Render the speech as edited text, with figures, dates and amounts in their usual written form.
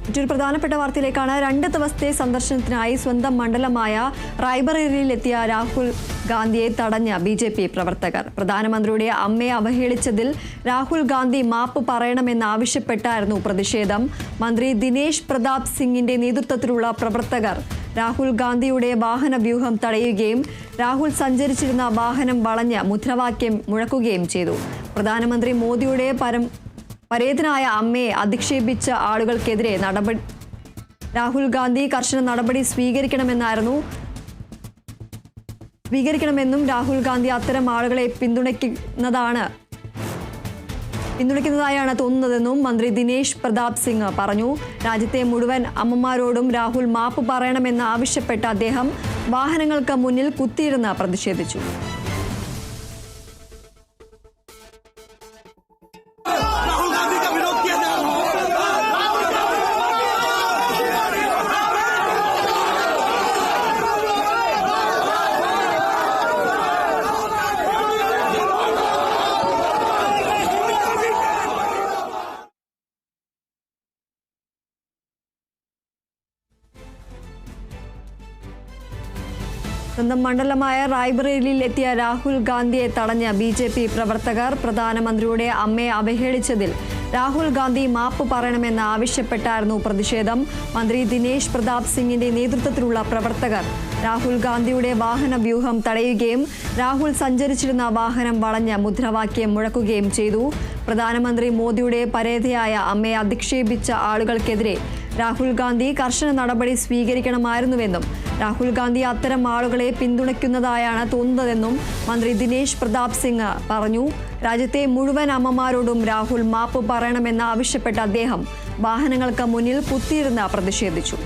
മറ്റൊരു പ്രധാനപ്പെട്ട വാർത്തയിലേക്കാണ്. 2 ദിവസത്തെ സന്ദർശനത്തിനായി സ്വന്തം മണ്ഡലമായ റായ്ബറേലിയിലെത്തിയ രാഹുൽ ഗാന്ധിയെ തടഞ്ഞ BJP പ്രവർത്തകർ. പ്രധാനമന്ത്രിയുടെ അമ്മയെ അവഹേളിച്ചതിൽ രാഹുൽ ഗാന്ധി മാപ്പ് പറയണമെന്നാവശ്യപ്പെട്ടായിരുന്നു പ്രതിഷേധം. മന്ത്രി ദിനേശ് പ്രതാപ് സിംഗിന്റെ നേതൃത്വത്തിലുള്ള പ്രവർത്തകർ രാഹുൽ ഗാന്ധിയുടെ വാഹന വ്യൂഹം തടയുകയും രാഹുൽ സഞ്ചരിച്ചിരുന്ന വാഹനം വളഞ്ഞ് മുദ്രാവാക്യം മുഴക്കുകയും ചെയ്തു. പ്രധാനമന്ത്രി മോദിയുടെ പരേതനായ അമ്മയെ അധിക്ഷേപിച്ച ആളുകൾക്കെതിരെ രാഹുൽ ഗാന്ധി കർശന നടപടി സ്വീകരിക്കണമെന്നും രാഹുൽ ഗാന്ധി അത്തരം ആളുകളെ പിന്തുണയ്ക്കുന്നതായാണ് തോന്നുന്നതെന്നും മന്ത്രി ദിനേശ് പ്രതാപ് സിംഗ് പറഞ്ഞു. രാജ്യത്തെ മുഴുവൻ അമ്മമാരോടും രാഹുൽ മാപ്പ് പറയണമെന്ന് ആവശ്യപ്പെട്ട അദ്ദേഹം വാഹനങ്ങൾക്ക് മുന്നിൽ കുത്തിയിരുന്ന് പ്രതിഷേധിച്ചു. സ്വന്തം മണ്ഡലമായ റായ്ബറേലിയിൽ എത്തിയ രാഹുൽ ഗാന്ധിയെ തടഞ്ഞ BJP പ്രവർത്തകർ പ്രധാനമന്ത്രിയുടെ അമ്മയെ അവഹേളിച്ചതിൽ രാഹുൽ ഗാന്ധി മാപ്പ് പറയണമെന്ന് ആവശ്യപ്പെട്ടായിരുന്നു പ്രതിഷേധം. മന്ത്രി ദിനേശ് പ്രതാപ് സിംഗിന്റെ നേതൃത്വത്തിലുള്ള പ്രവർത്തകർ രാഹുൽ ഗാന്ധിയുടെ വാഹന വ്യൂഹം തടയുകയും രാഹുൽ സഞ്ചരിച്ചിരുന്ന വാഹനം വളഞ്ഞ് മുദ്രാവാക്യം മുഴക്കുകയും ചെയ്തു. പ്രധാനമന്ത്രി മോദിയുടെ പരേതയായ അമ്മയെ അധിക്ഷേപിച്ച ആളുകൾക്കെതിരെ രാഹുൽ ഗാന്ധി കർശന നടപടി സ്വീകരിക്കണമായിരുന്നുവെന്നും രാഹുൽ ഗാന്ധി അത്തരം ആളുകളെ പിന്തുണയ്ക്കുന്നതായാണ് തോന്നുന്നതെന്നും മന്ത്രി ദിനേശ് പ്രതാപ് സിംഗ് പറഞ്ഞു. രാജ്യത്തെ മുഴുവൻ അമ്മമാരോടും രാഹുൽ മാപ്പ് പറയണമെന്ന് ആവശ്യപ്പെട്ട അദ്ദേഹം വാഹനങ്ങൾക്ക് മുന്നിൽ കുത്തിയിരുന്ന് പ്രതിഷേധിച്ചു.